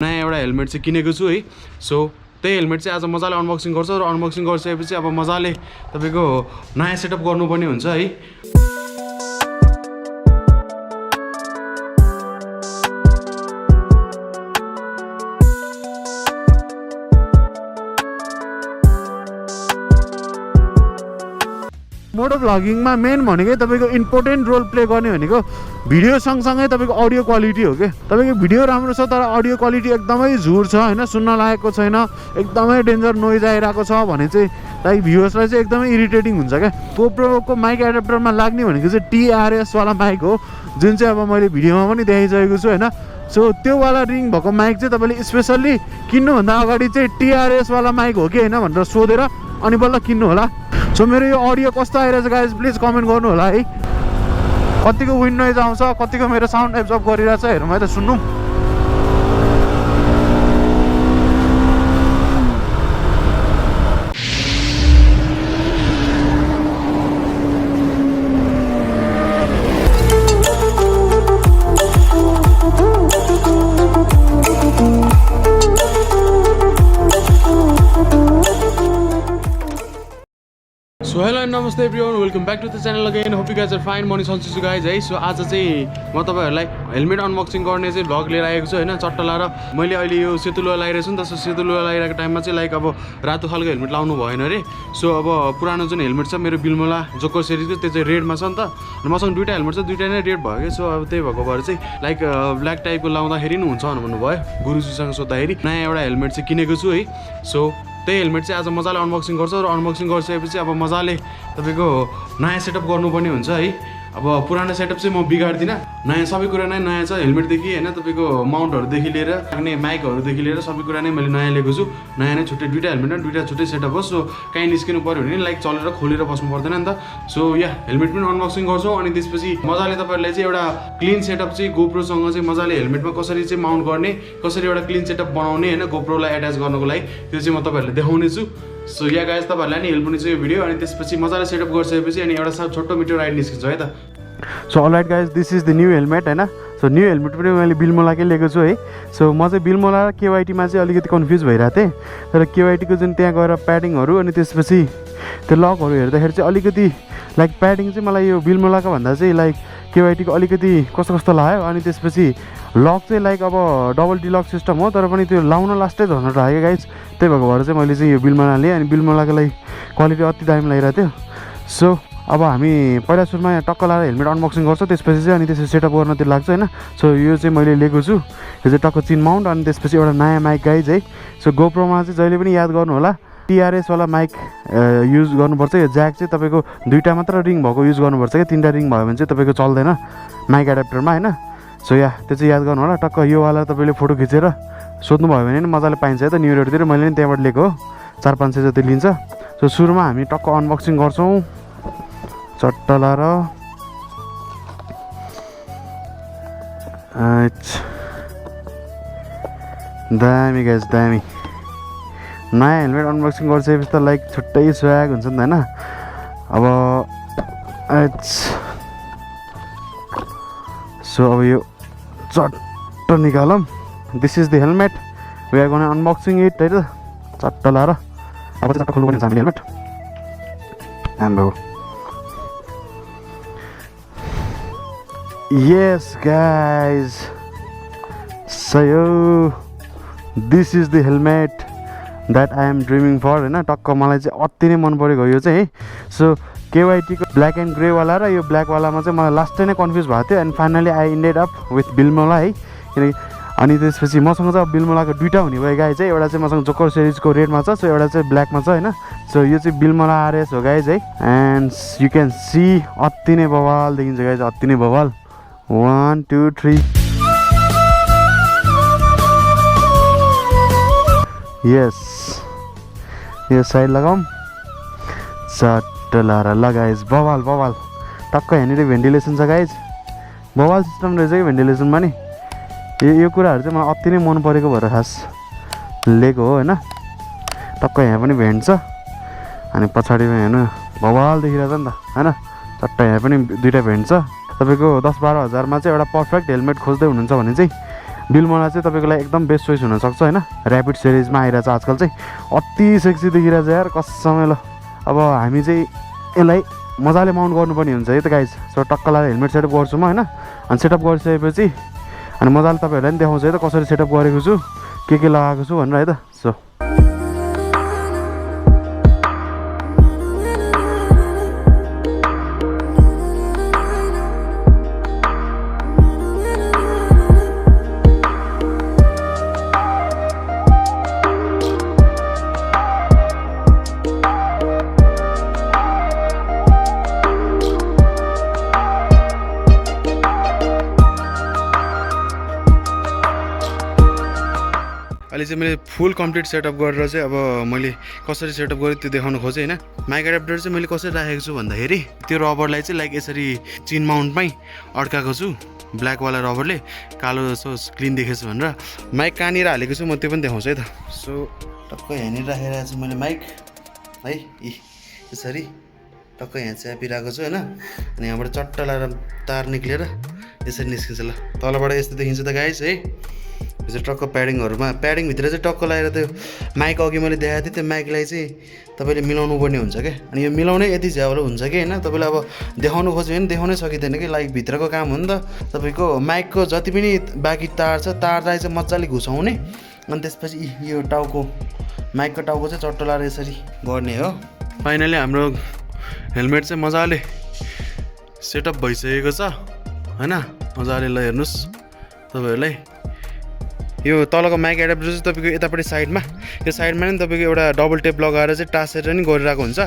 नयाँ एउटा हेलमेट चाहिँ किनेको छु है। सो त्यही हेलमेट चाहिँ आज मजाले अनबक्सिङ गर्छु र अनबक्सिङ गरिसकेपछि अब मजाले तपाईको नयाँ सेटअप गर्नुपर्ने हुन्छ है। मोटो भ्लगिङमा मेन भनेकै तपाईँको इम्पोर्टेन्ट रोल प्ले गर्ने भनेको भिडियो सँगसँगै तपाईँको अडियो क्वालिटी हो क्या। तपाईँको भिडियो राम्रो छ तर अडियो क्वालिटी एकदमै झुर छ होइन, सुन्न लागेको छैन, एकदमै डेन्जर नोइज आइरहेको छ भने चाहिँ लाइक भ्युवर्सलाई चाहिँ एकदमै इरिटेटिङ हुन्छ क्या। गोप्रोको माइक एडाप्टरमा लाग्ने भनेको चाहिँ TRS वाला माइक हो, जुन चाहिँ अब मैले भिडियोमा पनि देखाइसकेको छु होइन। सो त्यो वाला रिङ भएको माइक चाहिँ तपाईँले स्पेसल्ली किन्नुभन्दा अगाडि चाहिँ TRS वाला माइक हो कि होइन भनेर सोधेर अनि बल्ल किन्नु होला। सो मेरो यो अडियो कस्तो आइरहेछ गाइज प्लिज कमेन्ट गर्नु होला है। कतिको विन्ड नोइज आउँछ, कतिको मेरो साउन्ड एब्जर्ब गरिरहेछ हेरौँ है त, सुन्नु। सो हेलो एन्ड नमस्ते everyone, welcome back to the channel again. Hope you guys are fine. मनी सन्चु गाइज है। सो आज चाहिँ म तपाईँहरूलाई हेलमेट अनबक्सिङ गर्ने चाहिँ भ्लग लिएर आएको छु होइन। चट्टा लाएर मैले अहिले यो सेतुलुवा लगाइरहेको छु नि त। सो सेतुलुवा लगाइरहेको टाइममा चाहिँ लाइक अब रातो खालको हेलमेट लाउनु भएन अरे। सो अब पुरानो जुन हेलमेट छ मेरो बिल्मोला जोकर सिरिजको त्यो चाहिँ रेडमा छ नि त, अनि मसँग दुईवटा हेलमेट छ, दुईवटा नै रेड भयो कि। सो अब त्यही भएको भएर चाहिँ लाइक ब्ल्याक टाइपको लाउँदाखेरि नि हुन्छ भन्नुभयो गुरुजीसँग सोद्धाखेरि। नयाँ एउटा हेलमेट चाहिँ किनेको छु है। सो त्यही हेलमेट चाहिँ आज मजाले अनबक्सिङ गर्छु र अनबक्सिङ गरिसकेपछि अब मजाले तपाईँको नयाँ सेटअप गर्नुपर्ने हुन्छ है। अब पुरानो सेटअप चाहिँ म बिगार्दिनँ, नयाँ सबै कुरा नै नयाँ छ। हेलमेटदेखि होइन तपाईँको माउन्टहरूदेखि लिएर लाग्ने माइकहरूदेखि लिएर सबै कुरा नै मैले नयाँ लिएको छु। नयाँ नै छुट्टै दुईवटा हेलमेट र दुईवटा छुट्टै सेटअप हो। सो काहीँ निस्किनु पऱ्यो भने लाइक चलेर खोलेर बस्नु पर्दैन नि त। सो या हेलमेट पनि अनबक्सिङ गर्छौँ अनि त्यसपछि मजाले तपाईँहरूले चाहिँ एउटा क्लिन सेटअप चाहिँ गोप्रोसँग चाहिँ मजाले हेलमेटमा कसरी चाहिँ माउन्ट गर्ने, कसरी एउटा क्लिन सेटअप बनाउने होइन गोप्रोलाई एट्याच गर्नको लागि, त्यो चाहिँ म तपाईँहरूलाई देखाउने छु। सो या गाइज तपाईँहरूलाई नि हेल्प हुनेछ यो भिडियो। अनि त्यसपछि मजाले सेटअप गरिसकेपछि अनि एउटा छोटो मिठो राइड निस्किन्छ है त। So all right guys, this is the new helmet होइन। सो न्यू हेलमेट पनि मैले बिल्मोलाकै लिएको छु है। सो म चाहिँ बिल्मोला र केवाइटीमा चाहिँ अलिकति कन्फ्युज भइरहेको थिएँ, तर केवाइटीको जुन त्यहाँ गएर प्याडिङहरू अनि त्यसपछि त्यो लकहरू हेर्दाखेरि चाहिँ अलिकति लाइक प्याडिङ चाहिँ मलाई यो बिल्मोलाको भन्दा चाहिँ लाइक केवाइटीको अलिकति कस्तो कस्तो लाग्यो। अनि त्यसपछि लक चाहिँ लाइक अब डबल डिलक सिस्टम हो तर पनि त्यो लाउन लास्टै झन् लाग्यो गाइज। त्यही भएको भएर चाहिँ मैले चाहिँ यो बिल्मोला लिएँ अनि बिल्मोलाको लागि क्वालिटी अति दामी लागिरहेको थियो। सो अब हामी पहिला सुरुमा यहाँ टक्क लाएर हेलमेट अनबक्सिङ गर्छौँ, त्यसपछि चाहिँ अनि त्यसपछि सेटअप गर्नतिर लाग्छ होइन। सो यो चाहिँ मैले लिएको छु, यो चाहिँ टक्क चिन माउन्ट अनि त्यसपछि एउटा नयाँ माइक गाइज है। सो गोप्रोमा चाहिँ जहिले पनि याद गर्नु होला TRS वाला माइक युज गर्नुपर्छ। यो ज्याक चाहिँ तपाईँको दुईवटा मात्र रिङ भएको युज गर्नुपर्छ क्या, तिनवटा रिङ भयो भने चाहिँ तपाईँको चल्दैन माइक एडाप्टरमा होइन। सो या त्यो चाहिँ याद गर्नु होला। टक्क यो वाला तपाईँले फोटो खिचेर सोध्नुभयो भने नि मजाले पाइन्छ है त। न्यु इयरतिर मैले नि त्यहाँबाट लिएको हो, 400-500 जति लिन्छ। सो सुरुमा हामी टक्क अनबक्सिङ गर्छौँ चट्टा लाएर। दामी गाइस दामी नयाँ हेलमेट अनबक्सिङ गरिसकेपछि त लाइक छुट्टै स्वाग हुन्छ नि त होइन। अब सो अब यो चट्ट निकालौँ। This is the helmet, we are gonna unboxing it है त। चट्ट लाएर अब चाहिँ चट्ट खोल्नुपर्ने हुन्छ हामीले हेलमेट। हाम्रो yes guys, so this is the helmet that I am dreaming for होइन। टक्क मलाई चाहिँ अति नै मन परेको यो चाहिँ है। सो केवाइटीको ब्ल्याक एन्ड ग्रेवाला र यो ब्ल्याकवालामा चाहिँ मलाई लास्टै नै कन्फ्युज भएको थियो and finally I ended up with बिल्मोला है। किनकि अनि त्यसपछि मसँग चाहिँ अब बिल्मोलाको दुईवटा हुने भयो गाइज है। एउटा चाहिँ मसँग जोकर सिरिजको रेडमा छ, सो एउटा चाहिँ ब्ल्याकमा छ होइन। सो यो चाहिँ बिल्मोला RS हो गाइज है। एन्ड यु क्यान सी अति नै बवाल देखिन्छ गाइज, अति नै बवाल। 1 2 3 यस, यो साइड लगाऊँ चट्ट लाएर ल गाइज बवाल बवाल। टक्क यहाँनिर भेन्टिलेसन छ गाइज, बवाल सिस्टम रहेछ कि भेन्टिलेसनमा नि। यो कुराहरू चाहिँ मलाई अति नै मन परेको भएर खास लिएको हो होइन। टक्क यहाँ पनि भेन्ट छ अनि पछाडिमा हेर्नु बवाल देखिरहेछ नि त होइन। चट्ट यहाँ पनि दुईवटा भेन्ट छ। तपाईँको 10-12 हजारमा चाहिँ एउटा पर्फेक्ट हेलमेट खोज्दै हुनुहुन्छ भने चाहिँ बिलमोला चाहिँ तपाईँको लागि एकदम बेस्ट चोइस हुनसक्छ होइन ऱ्यापिड सिरिजमा आइरहेछ आजकल चाहिँ अति सेक्सी देखिरहेछ यार कसमै ल अब हामी चाहिँ यसलाई मजाले माउन्ट गर्नुपर्ने हुन्छ है त गाइज सो टक्क लगाएर हेलमेट सेटअप गर्छु म होइन अनि सेटअप गरिसकेपछि अनि मजाले तपाईँहरूलाई पनि देखाउँछु है त कसरी सेटअप गरेको छु के लगाएको छु भनेर है त सो अहिले चाहिँ मैले फुल कम्प्लिट सेटअप गरेर चाहिँ अब मैले कसरी सेटअप गरेँ त्यो देखाउन खोजेँ होइन माइक एडाप्टर चाहिँ मैले कसरी राखेको छु भन्दाखेरि त्यो रबरलाई चाहिँ लाइक यसरी चिन माउन्टमै अड्काएको छु ब्ल्याकवाला रबरले कालो सो क्लिन देखेछु भनेर माइक कहाँनिर हालेको छु म त्यो पनि देखाउँछु है त सो टक्क यहाँनिर राखेर चाहिँ मैले माइक है यसरी टक्क यहाँ च्यापिरहेको छु होइन अनि यहाँबाट चट्ट लगाएर तार निक्लेर यसरी निस्किन्छ ल तलबाट यस्तो देखिन्छ त गाइस है यो चाहिँ टक्क प्याडिङहरूमा प्याडिङभित्र चाहिँ टक्क लगाएर त्यो माइक अघि मैले देखाएको थिएँ त्यो माइकलाई चाहिँ तपाईँले मिलाउनु पर्ने हुन्छ क्या अनि यो मिलाउनै यति झ्याउलो हुन्छ कि होइन तपाईँले अब देखाउनु खोज्यो भने देखाउनै सकिँदैन कि लाइक भित्रको काम हो नि त तपाईँको माइकको जति पनि बाँकी तार छ तारलाई चाहिँ मजाले घुसाउने अनि त्यसपछि यो टाउको माइकको टाउको चाहिँ चट्टो लाएर यसरी गर्ने हो फाइनली हाम्रो हेलमेट चाहिँ मजाले सेटअप भइसकेको छ होइन मजाले ल हेर्नुहोस् तपाईँहरूलाई यो तलको माइक एडाप्टर चाहिँ तपाईँको यतापट्टि साइडमा यो साइडमा नि तपाईँको एउटा डबल टेप लगाएर चाहिँ टाँसेर नि गरिरहेको हुन्छ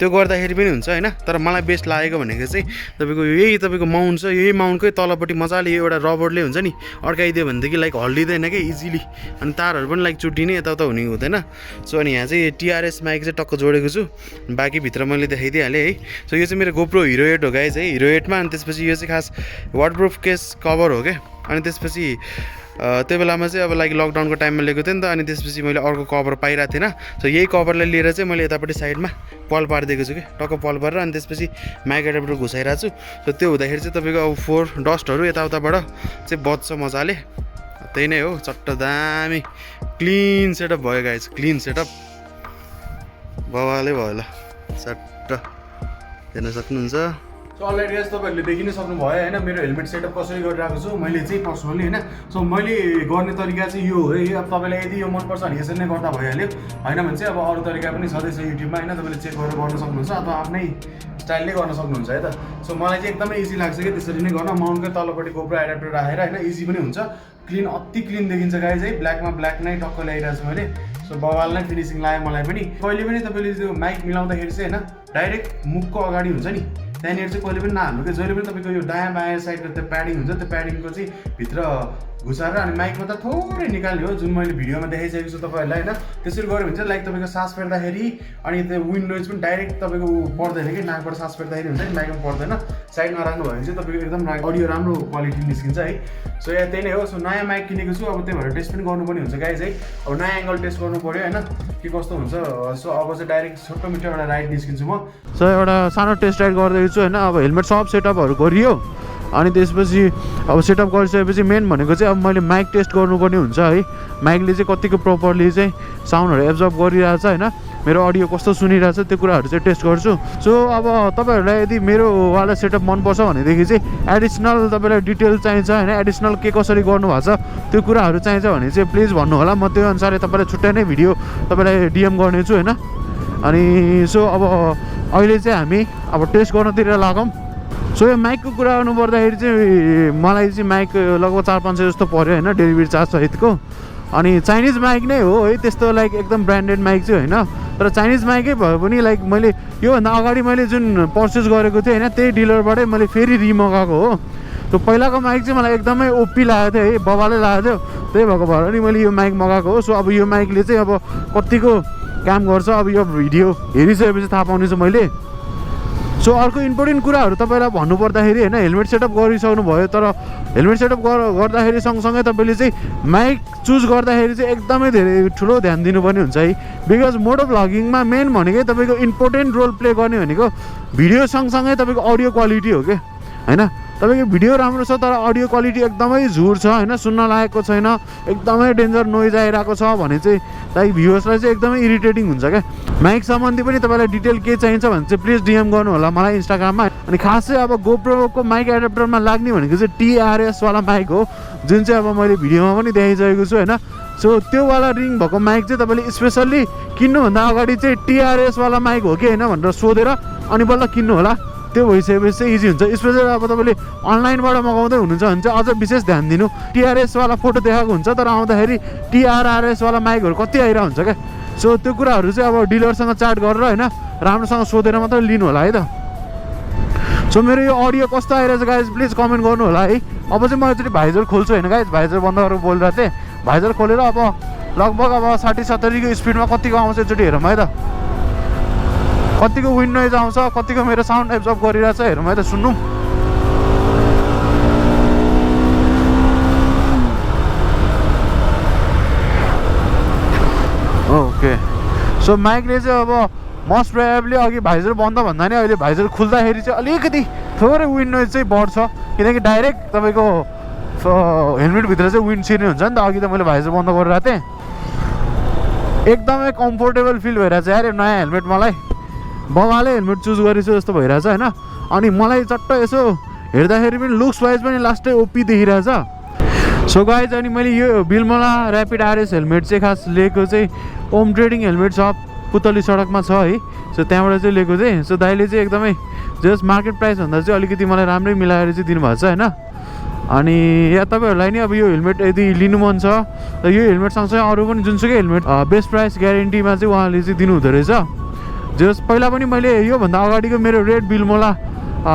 त्यो गर्दाखेरि पनि हुन्छ होइन तर मलाई बेस्ट लागेको भनेको चाहिँ तपाईँको यही तपाईँको माउन्ट छ यही माउन्टकै तलपट्टि मजाले यो एउटा रबरले हुन्छ नि अड्काइदियो भनेदेखि लाइक हल्लिँदैन क्या इजिली अनि तारहरू पनि लाइक चुट्टिने यताउता हुने हुँदैन सो अनि यहाँ चाहिँ टिआरएस माइक चाहिँ टक्क जोडेको छु बाँकी भित्र मैले देखाइदिइहालेँ है सो यो चाहिँ मेरो गोप्रो हिरो 8 हो गाइज है हिरो 8मा अनि त्यसपछि यो चाहिँ खास वाटरप्रुफ केस कभर हो क्या अनि त्यसपछि त्यो बेलामा चाहिँ अब लाइक लकडाउनको टाइममा लिएको थिएँ नि त अनि त्यसपछि मैले अर्को कभर पाइरहेको थिएन सो यही कभरलाई लिएर चाहिँ मैले यतापट्टि साइडमा पल पारिदिएको छु कि टक्क पल पारेर अनि त्यसपछि माइक एडाप्टर घुसाइरहेको छु सो त्यो हुँदाखेरि चाहिँ तपाईँको अब फोहोर डस्टहरू यताउताबाट चाहिँ बच्छ मजाले त्यही नै हो चट्ट दामी क्लिन सेटअप भयो गाइज क्लिन सेटअप बाबाले भयो ल चट्ट हेर्न सक्नुहुन्छ सो अलरेडी गाइस तपाईँहरूले देखि नै सक्नुभयो होइन मेरो हेलमेट सेटअप कसरी गरिरहेको छु मैले चाहिँ पर्सनली होइन सो मैले गर्ने तरिका चाहिँ यो हो है अब तपाईँलाई यदि यो मनपर्छ भने यसरी नै गर्दा भइहाल्यो होइन भने चाहिँ अब अरू तरिका पनि छँदैछ युट्युबमा होइन तपाईँले चेक गरेर गर्न सक्नुहुन्छ अथवा आफ्नै स्टाइलले गर्न सक्नुहुन्छ है त सो मलाई चाहिँ एकदमै इजी लाग्छ कि त्यसरी नै गर्न माउन्टकै तलपट्टि गोप्रो एडाप्टर राखेर होइन इजी पनि हुन्छ क्लिन अति क्लिन देखिन्छ गाइज है ब्ल्याकमा ब्ल्याक नै टक्क ल्याइरहेको छु मैले सो बवाल नै फिनिसिङ लाग्यो मलाई पनि कहिले पनि तपाईँले त्यो माइक मिलाउँदाखेरि चाहिँ होइन डाइरेक्ट मुखको अगाडि हुन्छ नि त्यहाँनिर चाहिँ कहिले पनि नहाल्नु कि जहिले पनि तपाईँको यो दायाँ बायाँ साइडको त्यो प्याडिङ हुन्छ त्यो प्याडिङको चाहिँ भित्र घुसाएर अनि माइकमा त थोरै निकाल्ने हो जुन मैले भिडियोमा देखाइसकेको छु तपाईँहरूलाई होइन त्यसरी गऱ्यो भने चाहिँ लाइक तपाईँको सास फेर्दाखेरि अनि त्यो विन्ड नोइज पनि डाइरेक्ट तपाईँको पर्दैन कि नाकबाट सास फेर्दाखेरि हुन्छ नि माइकमा पर्दैन साइडमा राख्नु भयो भने चाहिँ तपाईँको एकदम अडियो राम्रो क्वालिटी निस्किन्छ है सो यहाँ त्यही नै हो सो नयाँ माइक किनेको छु अब त्यही भएर टेस्ट पनि गर्नुपर्ने हुन्छ गाइज है अब नयाँ एङ्गल टेस्ट गर्नु पऱ्यो होइन के कस्तो हुन्छ सो अब चाहिँ डाइरेक्ट छोटो मिठो एउटा राइड निस्किन्छु म सो एउटा सानो टेस्ट राइड गर्दैछु होइन अब हेलमेट सब सेटअपहरू गरियो अनि त्यसपछि अब सेटअप गरिसकेपछि मेन भनेको चाहिँ अब मैले माइक टेस्ट गर्नुपर्ने हुन्छ है माइकले चाहिँ कतिको प्रपरली चाहिँ साउन्डहरू एब्जर्भ गरिरहेछ होइन मेरो अडियो कस्तो सुनिरहेछ त्यो कुराहरू चाहिँ टेस्ट गर्छु सो अब तपाईँहरूलाई यदि मेरोवाला सेटअप मनपर्छ भनेदेखि चाहिँ एडिसनल तपाईँलाई डिटेल चाहिन्छ होइन एडिसनल के कसरी गर्नुभएको छ त्यो कुराहरू चाहिन्छ भने चाहिँ प्लिज भन्नु होला म त्यो अनुसारले तपाईँलाई छुट्टै नै भिडियो तपाईँलाई डिएम गर्नेछु होइन अनि सो अब अहिले चाहिँ हामी अब टेस्ट गर्नतिर लागौँ सो यो माइकको कुरा गर्नुपर्दाखेरि चाहिँ मलाई चाहिँ माइक लगभग 400-500 जस्तो पऱ्यो होइन डेलिभरी चार्ज सहितको अनि चाइनिज माइक नै हो है त्यस्तो लाइक एकदम ब्रान्डेड माइक चाहिँ होइन तर चाइनिज माइकै भयो पनि लाइक मैले योभन्दा अगाडि मैले जुन पर्चेस गरेको थिएँ होइन त्यही डिलरबाटै मैले फेरि रिमगाएको हो त्यो पहिलाको माइक चाहिँ मलाई एकदमै ओपी लागेको थियो है बबाले लागेको थियो त्यही भएको भएर नि मैले यो माइक मगाएको हो सो अब यो माइकले चाहिँ अब कतिको काम गर्छ अब यो भिडियो हेरिसकेपछि थाहा पाउनेछु मैले सो अर्को इम्पोर्टेन्ट कुराहरू तपाईँलाई भन्नुपर्दाखेरि होइन हेलमेट सेटअप गरिसक्नु भयो तर हेलमेट सेटअप गर्दाखेरि सँगसँगै तपाईँले चाहिँ माइक चुज गर्दाखेरि चाहिँ एकदमै धेरै ठुलो ध्यान दिनुपर्ने हुन्छ है बिकज मोटो भ्लगिङमा मेन भनेकै तपाईँको इम्पोर्टेन्ट रोल प्ले गर्ने भनेको भिडियो सँगसँगै तपाईँको अडियो क्वालिटी हो क्या होइन तपाईँको भिडियो राम्रो छ तर अडियो क्वालिटी एकदमै झुर छ होइन, सुन्न लागेको छैन, एकदमै डेन्जर नोइज आइरहेको छ भने चाहिँ लाइक भ्युवर्सलाई चाहिँ एकदमै इरिटेटिङ हुन्छ क्या। माइक सम्बन्धी पनि तपाईँलाई डिटेल के चाहिन्छ भने चाहिँ प्लिज डिएम गर्नु होला मलाई इन्स्टाग्राममा। अनि खास चाहिँ अब गोप्रोको माइक एडाप्टरमा लाग्ने भनेको चाहिँ TRS वाला माइक हो, जुन चाहिँ अब मैले भिडियोमा पनि देखाइसकेको छु होइन। सो त्यो वाला रिङ भएको माइक चाहिँ तपाईँले स्पेसल्ली किन्नुभन्दा अगाडि चाहिँ TRS वाला माइक हो कि होइन भनेर सोधेर अनि बल्ल किन्नु होला। त्यो भइसकेपछि चाहिँ इजी हुन्छ। स्पेसली अब तपाईँले अनलाइनबाट मगाउँदै हुनुहुन्छ भने चाहिँ अझ विशेष ध्यान दिनु। TRS वाला फोटो देखाएको हुन्छ तर आउँदाखेरि TRS वाला माइकहरू कति आइरहेको हुन्छ क्या। सो त्यो कुराहरू चाहिँ अब डिलरसँग च्याट गरेर होइन राम्रोसँग सोधेर मात्रै लिनु होला है त। सो मेरो यो अडियो कस्तो आइरहेछ गाइज प्लिज कमेन्ट गर्नु होला है। अब चाहिँ म एकचोटि भाइजर खोल्छु होइन गाइज, भाइजर बन्द गरेर बोलिरहेको थिएँ। भाइजर खोलेर अब लगभग अब 60-70 स्पिडमा कतिको आउँछ एकचोटि हेरौँ है त, कतिको विन्ड नोइज आउँछ, कतिको मेरो साउन्ड एब्जर्भ गरिरहेछ हेरौँ है त, सुन्नु। ओके सो माइकले चाहिँ अब मोस्ट प्रोबेबली अघि भाइजर बन्द भन्दा नि अहिले भाइजर खुल्दाखेरि चाहिँ अलिकति थोरै विन्ड नोइज चाहिँ बढ्छ, किनकि डाइरेक्ट तपाईँको हेलमेटभित्र चाहिँ विन्ड छिर्ने हुन्छ नि त। अघि त मैले भाइजर बन्द गरिरहेको थिएँ, एकदमै कम्फोर्टेबल फिल भइरहेछ यार यो नयाँ हेलमेट। मलाई बबाले हेलमेट चुज गरेछु जस्तो भइरहेछ होइन। अनि मलाई चट्ट यसो हेर्दाखेरि पनि लुक्स वाइज पनि लास्टै ओपी देखिरहेछ। सो गाइज अनि मैले यो बिल्मोला ऱ्यापिड RS हेलमेट चाहिँ खास लिएको चाहिँ ओम ट्रेडिङ हेलमेट सप पुतली सडकमा छ है। सो त्यहाँबाट चाहिँ लिएको चाहिँ। सो दाइले चाहिँ एकदमै जस्ट मार्केट प्राइसभन्दा चाहिँ अलिकति मलाई राम्रै मिलाएर चाहिँ दिनुभएको छ होइन। अनि या तपाईँहरूलाई नि अब यो हेलमेट यदि लिनु मन छ र यो हेलमेट सँगसँगै अरू पनि जुनसुकै हेलमेट बेस्ट प्राइस ग्यारेन्टीमा चाहिँ उहाँले चाहिँ दिनुहुँदो रहेछ। जस पहिला पनि मैले योभन्दा अगाडिको मेरो रेड बिल्मोला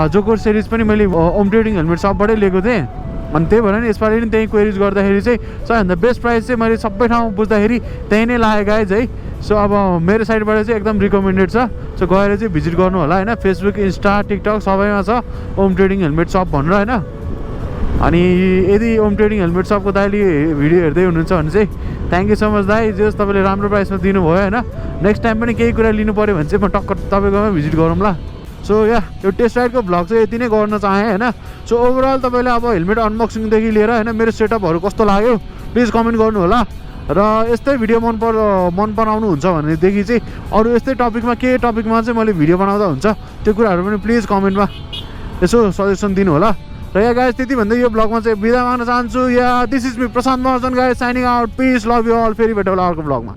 जोकोर सिरिज पनि मैले ओम ट्रेडिङ हेलमेट सपबाटै लिएको थिएँ। अनि त्यही भएर नि यसपालि पनि त्यहीँ क्वेरिज गर्दाखेरि चाहिँ सबैभन्दा बेस्ट प्राइस चाहिँ मैले सबै ठाउँ बुझ्दाखेरि त्यहीँ नै लागेको गाइज है। सो अब मेरो साइडबाट चाहिँ एकदम रिकमेन्डेड छ। सो गएर चाहिँ भिजिट गर्नु होला होइन। फेसबुक, इन्स्टा, टिकटक सबैमा छ ओम ट्रेडिङ हेलमेट सप भनेर होइन। अनि यदि ओम ट्रेडिङ हेलमेट सपको दाइले भिडियो हेर्दै हुनुहुन्छ भने चाहिँ थ्याङ्क यू सो मच दाइ, जस तपाईँले राम्रो प्राइसमा दिनुभयो होइन। नेक्स्ट टाइम पनि केही कुरा लिनु पऱ्यो भने चाहिँ म टक्क तपाईँकोमा भिजिट गरौँला। सो या यो टेस्ट राइडको भ्लग चाहिँ यति नै गर्न चाहेँ होइन। सो ओभरअल तपाईँले अब हेलमेट अनबक्सिङदेखि लिएर होइन मेरो सेटअपहरू कस्तो लाग्यो प्लिज कमेन्ट गर्नु होला। र यस्तै भिडियो मन पराउनुहुन्छ भनेदेखि चाहिँ अरू यस्तै टपिकमा के टपिकमा चाहिँ मैले भिडियो बनाउँदा हुन्छ त्यो कुराहरू पनि प्लिज कमेन्टमा यसो सजेसन दिनु होला। र या गाइज त्यति भन्दै यो ब्लगमा चाहिँ बिदा माग्न चाहन्छु। Yeah this is me Prashant Mahajan guys signing out, peace, love you all. फेरि भेटौँला अर्को ब्लगमा।